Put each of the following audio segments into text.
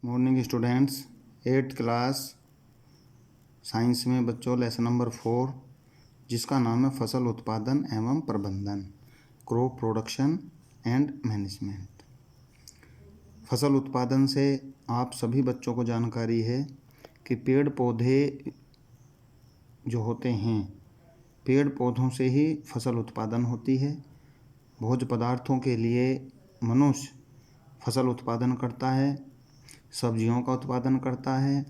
Morning students, 8th class science में बच्चों lesson number 4 जिसका नाम है फसल उत्पादन एवं प्रबंधन, क्रॉप प्रोडक्शन एंड मैनेजमेंट। फसल उत्पादन से आप सभी बच्चों को जानकारी है कि पेड़ पौधे जो होते हैं, पेड़ पौधों से ही फसल उत्पादन होती है। भोज्य पदार्थों के लिए मनुष्य फसल उत्पादन करता है, सब्जियों का उत्पादन करता है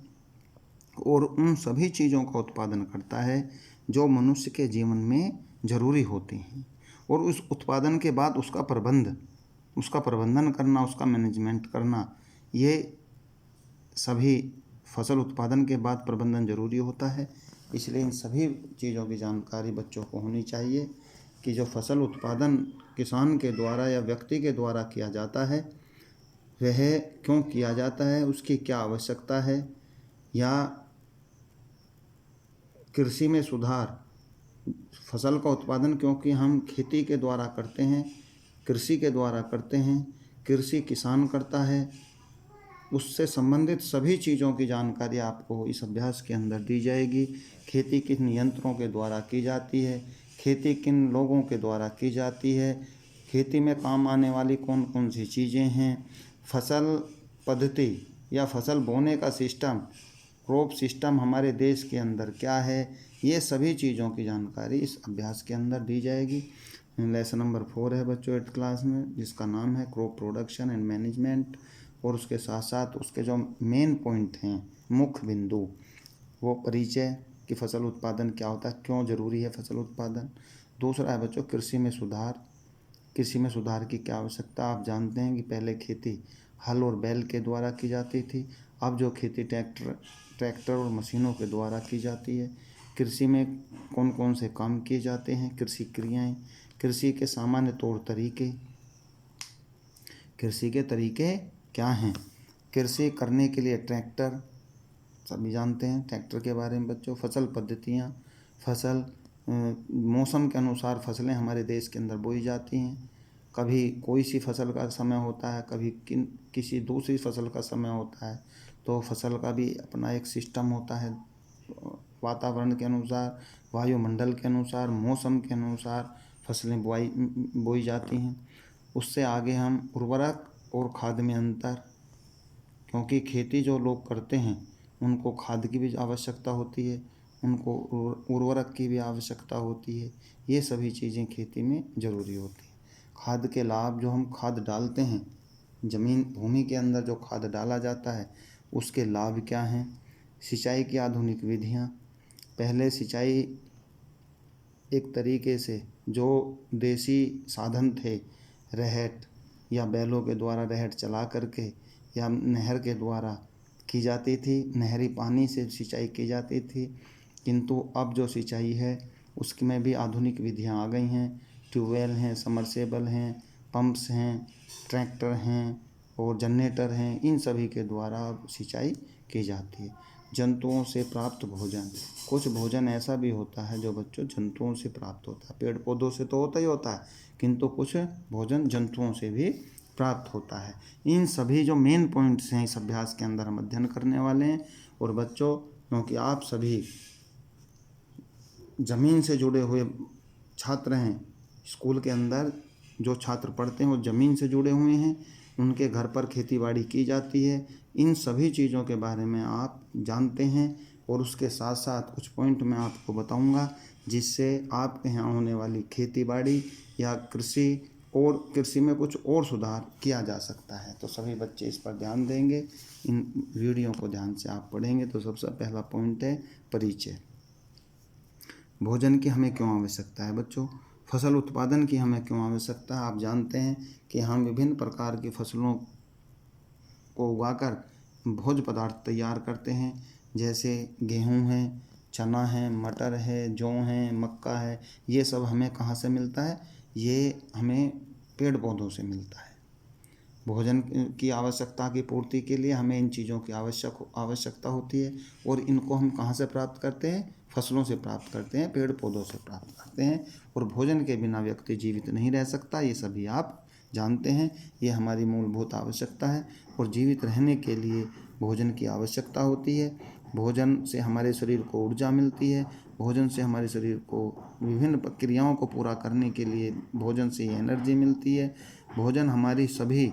और उन सभी चीज़ों का उत्पादन करता है जो मनुष्य के जीवन में ज़रूरी होती हैं। और उस उत्पादन के बाद उसका प्रबंधन करना, उसका मैनेजमेंट करना, ये सभी फसल उत्पादन के बाद प्रबंधन ज़रूरी होता है। इसलिए इन सभी चीज़ों की जानकारी बच्चों को होनी चाहिए कि जो फसल उत्पादन किसान के द्वारा या व्यक्ति के द्वारा किया जाता है वह क्यों किया जाता है, उसकी क्या आवश्यकता है, या कृषि में सुधार, फसल का उत्पादन क्योंकि हम खेती के द्वारा करते हैं, कृषि के द्वारा करते हैं, कृषि किसान करता है, उससे संबंधित सभी चीज़ों की जानकारी आपको इस अभ्यास के अंदर दी जाएगी। खेती किन यंत्रों के द्वारा की जाती है, खेती किन लोगों के द्वारा की जाती है, खेती में काम आने वाली कौन कौन सी चीज़ें हैं, फसल पद्धति या फसल बोने का सिस्टम, क्रॉप सिस्टम हमारे देश के अंदर क्या है, ये सभी चीज़ों की जानकारी इस अभ्यास के अंदर दी जाएगी। लेसन नंबर 4 है बच्चों 8th क्लास में, जिसका नाम है क्रॉप प्रोडक्शन एंड मैनेजमेंट। और उसके साथ साथ उसके जो मेन पॉइंट हैं, मुख्य बिंदु, वो परिचय कि फसल उत्पादन क्या होता है, क्यों ज़रूरी है फसल उत्पादन। दूसरा है बच्चों कृषि में सुधार। कृषि में सुधार की क्या आवश्यकता। आप जानते हैं कि पहले खेती हल और बैल के द्वारा की जाती थी, अब जो खेती ट्रैक्टर और मशीनों के द्वारा की जाती है। कृषि में कौन कौन से काम किए जाते हैं, कृषि क्रियाएं, कृषि के सामान्य तौर तरीके, कृषि के तरीके क्या हैं। कृषि करने के लिए ट्रैक्टर, सभी जानते हैं ट्रैक्टर के बारे में बच्चों। फसल पद्धतियाँ, फसल मौसम के अनुसार फसलें हमारे देश के अंदर बोई जाती हैं। कभी कोई सी फसल का समय होता है, कभी किसी दूसरी फसल का समय होता है, तो फसल का भी अपना एक सिस्टम होता है। वातावरण के अनुसार, वायुमंडल के अनुसार, मौसम के अनुसार फसलें बोई जाती हैं। उससे आगे हम उर्वरक और खाद में अंतर, क्योंकि खेती जो लोग करते हैं उनको खाद की भी आवश्यकता होती है, उनको उर्वरक की भी आवश्यकता होती है। ये सभी चीज़ें खेती में ज़रूरी होती है। खाद के लाभ, जो हम खाद डालते हैं ज़मीन भूमि के अंदर, जो खाद डाला जाता है उसके लाभ क्या हैं। सिंचाई की आधुनिक विधियाँ, पहले सिंचाई एक तरीके से जो देसी साधन थे, रहट या बैलों के द्वारा रहट चला करके या नहर के द्वारा की जाती थी, नहरी पानी से सिंचाई की जाती थी। किंतु अब जो सिंचाई है उसमें भी आधुनिक विधियां आ गई हैं। ट्यूबवेल हैं, समरसेबल हैं, पंप्स हैं, ट्रैक्टर हैं और जनरेटर हैं, इन सभी के द्वारा अब सिंचाई की जाती है। जंतुओं से प्राप्त भोजन, कुछ भोजन ऐसा भी होता है जो बच्चों जंतुओं से प्राप्त होता है। पेड़ पौधों से तो होता ही होता है, किंतु कुछ भोजन जंतुओं से भी प्राप्त होता है। इन सभी जो मेन पॉइंट्स हैं इस अभ्यास के अंदर हम अध्ययन करने वाले हैं। और बच्चों, क्योंकि आप सभी ज़मीन से जुड़े हुए छात्र हैं, स्कूल के अंदर जो छात्र पढ़ते हैं वो ज़मीन से जुड़े हुए हैं, उनके घर पर खेती बाड़ी की जाती है। इन सभी चीज़ों के बारे में आप जानते हैं और उसके साथ साथ कुछ पॉइंट मैं आपको बताऊंगा जिससे आपके यहाँ होने वाली खेती बाड़ी या कृषि और कृषि में कुछ और सुधार किया जा सकता है। तो सभी बच्चे इस पर ध्यान देंगे, इन वीडियो को ध्यान से आप पढ़ेंगे। तो सबसे पहला पॉइंट है परिचय। भोजन की हमें क्यों आवश्यकता है बच्चों, फसल उत्पादन की हमें क्यों आवश्यकता है। आप जानते हैं कि हम विभिन्न प्रकार की फसलों को उगाकर भोज्य पदार्थ तैयार करते हैं, जैसे गेहूँ है, चना है, मटर है, जौ है, मक्का है। ये सब हमें कहाँ से मिलता है, ये हमें पेड़ पौधों से मिलता है। भोजन की आवश्यकता की पूर्ति के लिए हमें इन चीज़ों की आवश्यकता होती है और इनको हम कहाँ से प्राप्त करते हैं, फसलों से प्राप्त करते हैं, पेड़ पौधों से प्राप्त करते हैं। और भोजन के बिना व्यक्ति जीवित नहीं रह सकता, ये सभी आप जानते हैं। ये हमारी मूलभूत आवश्यकता है और जीवित रहने के लिए भोजन की आवश्यकता होती है। भोजन से हमारे शरीर को ऊर्जा मिलती है। भोजन से हमारे शरीर को विभिन्न क्रियाओं को पूरा करने के लिए भोजन से ही एनर्जी मिलती है। भोजन हमारी सभी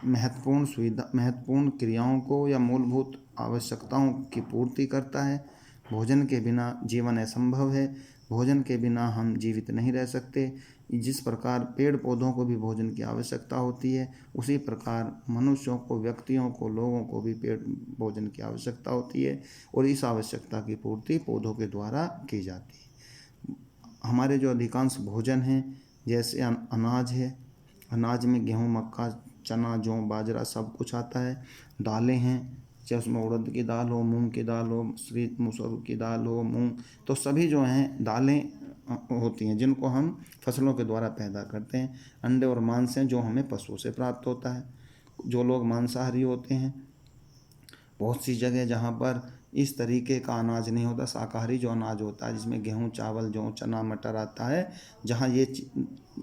महत्वपूर्ण क्रियाओं को या मूलभूत आवश्यकताओं की पूर्ति करता है। भोजन के बिना जीवन असंभव है। भोजन के बिना हम जीवित नहीं रह सकते। जिस प्रकार पेड़ पौधों को भी भोजन की आवश्यकता होती है, उसी प्रकार मनुष्यों को, व्यक्तियों को, लोगों को भी भोजन की आवश्यकता होती है और इस आवश्यकता की पूर्ति पौधों के द्वारा की जाती है। हमारे जो अधिकांश भोजन हैं, जैसे अनाज है, अनाज में गेहूँ, मक्का, चना, जौ, बाजरा सब कुछ आता है। दालें हैं, चाहे उसमें उड़द की दाल हो, मूंग की दाल हो, मसूर की दाल हो, मूंग, तो सभी जो हैं दालें होती हैं जिनको हम फसलों के द्वारा पैदा करते हैं। अंडे और मांस हैं जो हमें पशुओं से प्राप्त होता है। जो लोग मांसाहारी होते हैं, बहुत सी जगह जहाँ पर इस तरीके का अनाज नहीं होता, शाकाहारी जो अनाज होता है जिसमें गेहूँ, चावल, जौ, चना, मटर आता है, जहाँ ये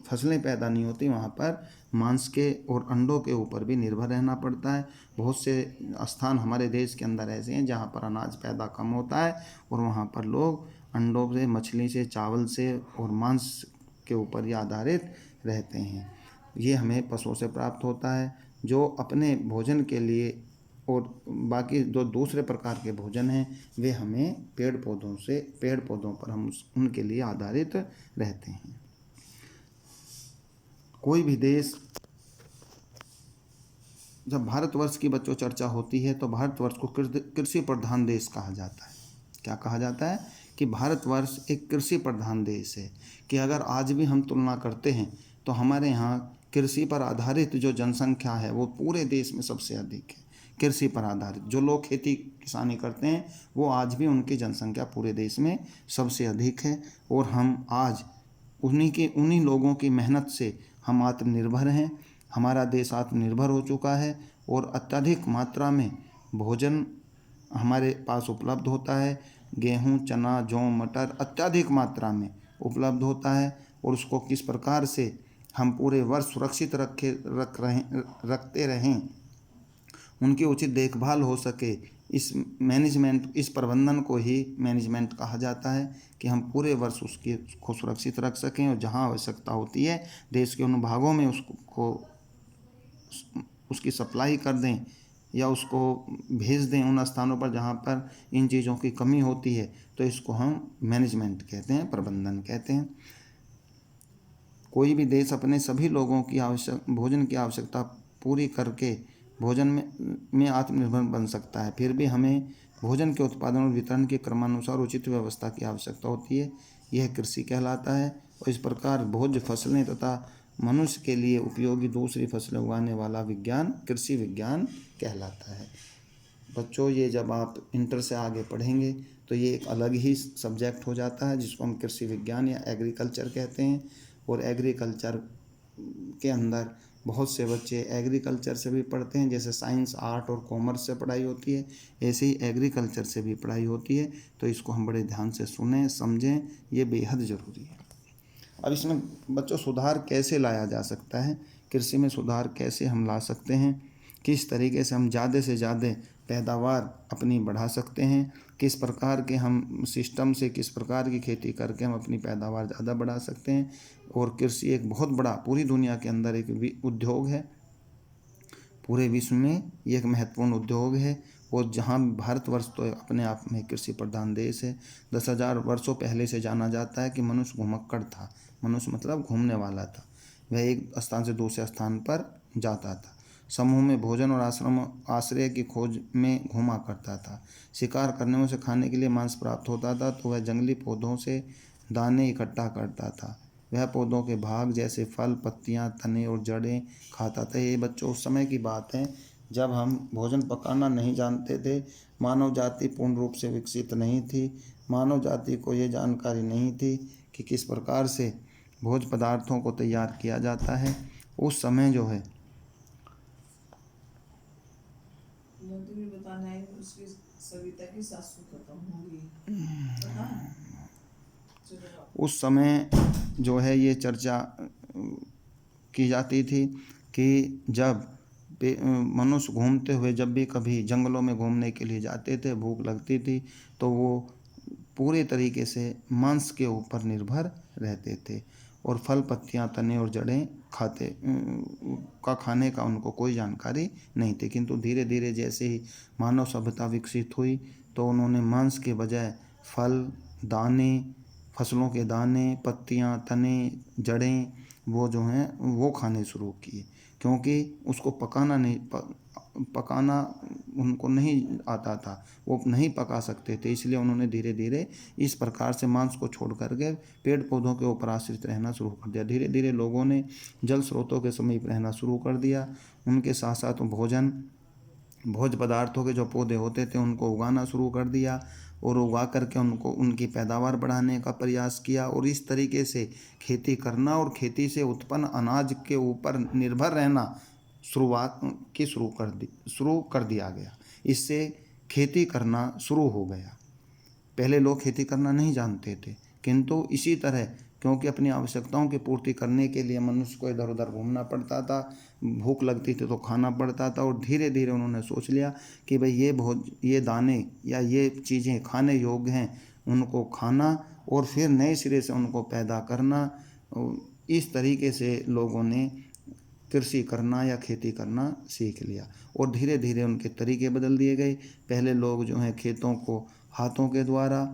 फसलें पैदा नहीं होती, वहाँ पर मांस के और अंडों के ऊपर भी निर्भर रहना पड़ता है। बहुत से स्थान हमारे देश के अंदर ऐसे हैं जहाँ पर अनाज पैदा कम होता है और वहाँ पर लोग अंडों से, मछली से, चावल से और मांस के ऊपर ही आधारित रहते हैं। ये हमें पशुओं से प्राप्त होता है जो अपने भोजन के लिए, और बाकी जो दूसरे प्रकार के भोजन हैं वे हमें पेड़ पौधों पर हम उनके लिए आधारित रहते हैं। कोई भी देश, जब भारतवर्ष की बच्चों चर्चा होती है तो भारतवर्ष को कृषि प्रधान देश कहा जाता है। क्या कहा जाता है? कि भारतवर्ष एक कृषि प्रधान देश है। कि अगर आज भी हम तुलना करते हैं तो हमारे यहाँ कृषि पर आधारित जो जनसंख्या है वो पूरे देश में सबसे अधिक है। कृषि पर आधारित जो लोग खेती किसानी करते हैं वो आज भी उनकी जनसंख्या पूरे देश में सबसे अधिक है। और हम आज उन्हीं लोगों की मेहनत से हम आत्मनिर्भर हैं। हमारा देश आत्मनिर्भर हो चुका है और अत्यधिक मात्रा में भोजन हमारे पास उपलब्ध होता है। गेहूँ, चना, जौ, मटर अत्यधिक मात्रा में उपलब्ध होता है और उसको किस प्रकार से हम पूरे वर्ष सुरक्षित रखते रहें, उनकी उचित देखभाल हो सके, इस प्रबंधन को ही मैनेजमेंट कहा जाता है। कि हम पूरे वर्ष उसको सुरक्षित रख सकें और जहाँ आवश्यकता होती है देश के उन भागों में उसकी सप्लाई कर दें या उसको भेज दें उन स्थानों पर जहाँ पर इन चीज़ों की कमी होती है। तो इसको हम मैनेजमेंट कहते हैं, प्रबंधन कहते हैं। कोई भी देश अपने सभी लोगों की भोजन की आवश्यकता पूरी करके भोजन में आत्मनिर्भर बन सकता है। फिर भी हमें भोजन के उत्पादन और वितरण के क्रमानुसार उचित व्यवस्था की आवश्यकता होती है। यह कृषि कहलाता है। और इस प्रकार भोज्य फसलें तथा मनुष्य के लिए उपयोगी दूसरी फसलें उगाने वाला विज्ञान कृषि विज्ञान कहलाता है। बच्चों, ये जब आप इंटर से आगे पढ़ेंगे तो ये एक अलग ही सब्जेक्ट हो जाता है जिसको हम कृषि विज्ञान या एग्रीकल्चर कहते हैं। और एग्रीकल्चर के अंदर बहुत से बच्चे एग्रीकल्चर से भी पढ़ते हैं। जैसे साइंस, आर्ट और कॉमर्स से पढ़ाई होती है, ऐसे ही एग्रीकल्चर से भी पढ़ाई होती है। तो इसको हम बड़े ध्यान से सुनें, समझें, ये बेहद ज़रूरी है। अब इसमें बच्चों सुधार कैसे लाया जा सकता है, कृषि में सुधार कैसे हम ला सकते हैं, किस तरीके से हम ज़्यादा से ज़्यादा पैदावार अपनी बढ़ा सकते हैं, किस प्रकार के हम सिस्टम से, किस प्रकार की खेती करके हम अपनी पैदावार ज़्यादा बढ़ा सकते हैं। और कृषि एक बहुत बड़ा, पूरी दुनिया के अंदर एक उद्योग है, पूरे विश्व में ये एक महत्वपूर्ण उद्योग है। और जहाँ भारतवर्ष तो अपने आप में कृषि प्रधान देश है। 10,000 वर्षों पहले से जाना जाता है कि मनुष्य घुमक्कड़ था। मनुष्य मतलब घूमने वाला था। वह एक स्थान से दूसरे स्थान पर जाता था, समूह में भोजन और आश्रय की खोज में घूमा करता था। शिकार करने में उसे खाने के लिए मांस प्राप्त होता था तो वह जंगली पौधों से दाने इकट्ठा करता था। वह पौधों के भाग जैसे फल, पत्तियां, तने और जड़ें खाता था। ये बच्चों उस समय की बात है जब हम भोजन पकाना नहीं जानते थे। मानव जाति पूर्ण रूप से विकसित नहीं थी। मानव जाति को ये जानकारी नहीं थी कि किस प्रकार से भोज्य पदार्थों को तैयार किया जाता है। उस समय जो है बताना है उसकी सविता की सासू खत्म होगी। उस समय जो है ये चर्चा की जाती थी कि जब मनुष्य घूमते हुए जब भी कभी जंगलों में घूमने के लिए जाते थे, भूख लगती थी, तो वो पूरे तरीके से मांस के ऊपर निर्भर रहते थे और फल, पत्तियां, तने और जड़ें खाने का उनको कोई जानकारी नहीं थी। किंतु धीरे धीरे जैसे ही मानव सभ्यता विकसित हुई तो उन्होंने मांस के बजाय फल, दाने, फसलों के दाने, पत्तियां, तने, जड़ें वो जो हैं वो खाने शुरू किए, क्योंकि उसको पकाना उनको नहीं आता था, वो नहीं पका सकते थे। इसलिए उन्होंने धीरे धीरे इस प्रकार से मांस को छोड़ करके पेड़ पौधों के ऊपर आश्रित रहना शुरू कर दिया। धीरे धीरे लोगों ने जल स्रोतों के समीप रहना शुरू कर दिया। उनके साथ साथ भोज्य पदार्थों के जो पौधे होते थे उनको उगाना शुरू कर दिया और उगा करके उनको उनकी पैदावार बढ़ाने का प्रयास किया और इस तरीके से खेती करना और खेती से उत्पन्न अनाज के ऊपर निर्भर रहना शुरू कर दिया गया। इससे खेती करना शुरू हो गया। पहले लोग खेती करना नहीं जानते थे, किंतु इसी तरह क्योंकि अपनी आवश्यकताओं की पूर्ति करने के लिए मनुष्य को इधर उधर घूमना पड़ता था, भूख लगती थी तो खाना पड़ता था और धीरे धीरे उन्होंने सोच लिया कि भाई ये दाने या ये चीज़ें खाने योग्य हैं, उनको खाना और फिर नए सिरे से उनको पैदा करना। इस तरीके से लोगों ने कृषि करना या खेती करना सीख लिया और धीरे धीरे उनके तरीके बदल दिए गए। पहले लोग जो हैं खेतों को हाथों के द्वारा,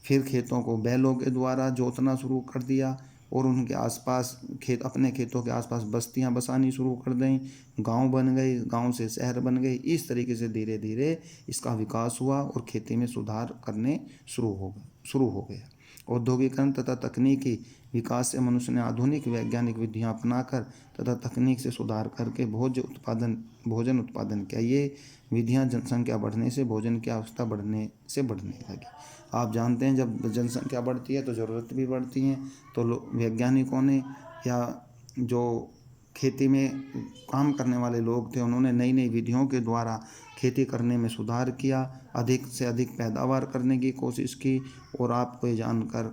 फिर खेतों को बैलों के द्वारा जोतना शुरू कर दिया और उनके आसपास अपने खेतों के आसपास बस्तियां बसानी शुरू कर दें, गांव बन गए, गांव से शहर बन गए। इस तरीके से धीरे धीरे इसका विकास हुआ और खेती में सुधार करने शुरू हो गया। औद्योगिकरण तथा तकनीकी विकास से मनुष्य ने आधुनिक वैज्ञानिक विधियां अपनाकर तथा तकनीक से सुधार करके भोजन उत्पादन किया। ये विधियां जनसंख्या बढ़ने से भोजन की आवश्यकता बढ़ने लगी। आप जानते हैं जब जनसंख्या बढ़ती है तो ज़रूरत भी बढ़ती है, तो वैज्ञानिकों ने या जो खेती में काम करने वाले लोग थे उन्होंने नई नई विधियों के द्वारा खेती करने में सुधार किया, अधिक से अधिक पैदावार करने की कोशिश की। और आपको ये जानकर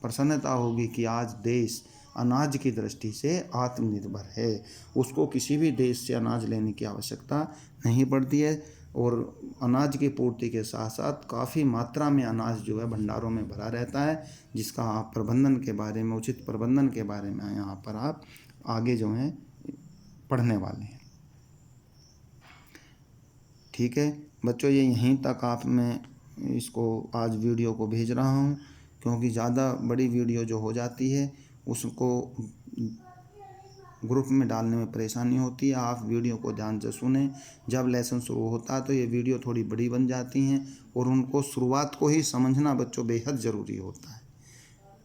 प्रसन्नता होगी कि आज देश अनाज की दृष्टि से आत्मनिर्भर है। उसको किसी भी देश से अनाज लेने की आवश्यकता नहीं पड़ती है और अनाज की पूर्ति के साथ साथ काफ़ी मात्रा में अनाज जो है भंडारों में भरा रहता है, जिसका आप उचित प्रबंधन के बारे में यहाँ पर आप आगे जो हैं पढ़ने वाले हैं। ठीक है बच्चों, ये यहीं तक मैं इसको आज वीडियो को भेज रहा हूँ, क्योंकि ज़्यादा बड़ी वीडियो जो हो जाती है उसको ग्रुप में डालने में परेशानी होती है। आप वीडियो को ध्यान से सुने। जब लेसन शुरू होता है तो ये वीडियो थोड़ी बड़ी बन जाती हैं और उनको शुरुआत को ही समझना बच्चों बेहद ज़रूरी होता है।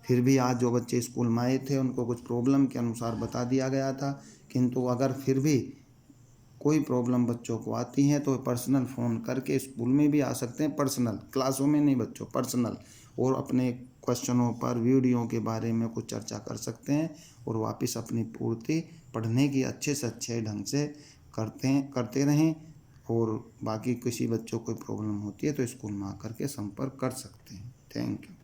फिर भी आज जो बच्चे स्कूल में आए थे उनको कुछ प्रॉब्लम के अनुसार बता दिया गया था, किंतु अगर फिर भी कोई प्रॉब्लम बच्चों को आती है तो पर्सनल फ़ोन करके स्कूल में भी आ सकते हैं, पर्सनल, क्लासों में नहीं बच्चों, पर्सनल, और अपने क्वेश्चनों पर वीडियो के बारे में कुछ चर्चा कर सकते हैं और वापस अपनी पूर्ति पढ़ने की अच्छे से अच्छे ढंग से करते रहें। और बाकी किसी बच्चों को प्रॉब्लम होती है तो स्कूल में आकर के संपर्क कर सकते हैं। Thank you.